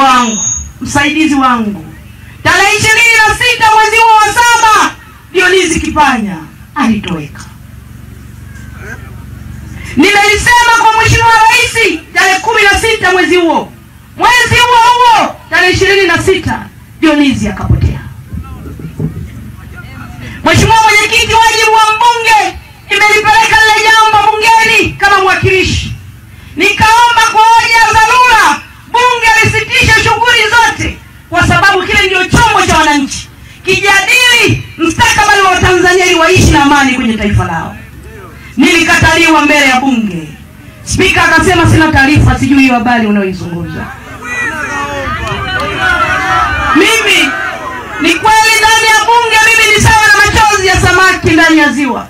wangu, msaidizi wangu, tarehe 26 mwezi wa 7 Dionisi Kipanya alitoweka. Nimelisema kwa Mheshimiwa Rais tarehe 16 mwezi huo tarehe 26 Dionisi akapotea. Mheshimiwa Mwenyekiti, wajibu wa mbunge nimelipeleka lile jambo bungeni kama mwakilishi. Nikaomba kwa hoja ya dharura bunge lisitishe shughuli zote kwa sababu kile ndio chombo cha wananchi kijadili mustakabali wa Tanzania ili waishi na amani kwenye taifa lao. Nilikataliwa mbele ya bunge. Spika akasema sina taarifa, sijui hiyo habari unaoizungumza. Mimi ni kweli ndani ya bunge mimi ni sawa na machozi ya samaki ndani ya ziwa.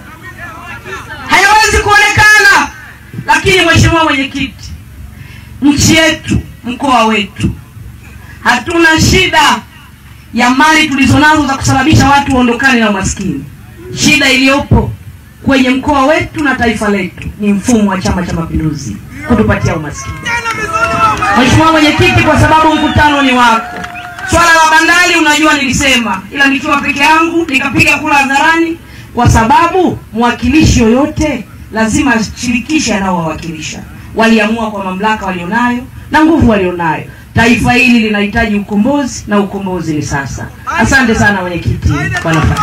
Hayawezi kuonekana. Lakini Mheshimiwa Mwenyekiti, nchi yetu, mkoa wetu, hatuna shida ya mali tulizonazo za kusababisha watu waondokane na umaskini. Shida iliyopo kwenye mkoa wetu na taifa letu ni mfumo wa Chama cha Mapinduzi kutupatia umaskini. Mheshimiwa Mwenyekiti, kwa sababu mkutano ni wako, swala la bandari unajua nilisema, ila nikiwa peke yangu nikapiga kula hadharani kwa sababu mwakilishi yoyote lazima ashirikishe anaowakilisha. Waliamua kwa mamlaka walionayo na nguvu walionayo. Taifa hili linahitaji ukombozi na ukombozi ni sasa. Asante sana mwenyekiti kwa nafasi.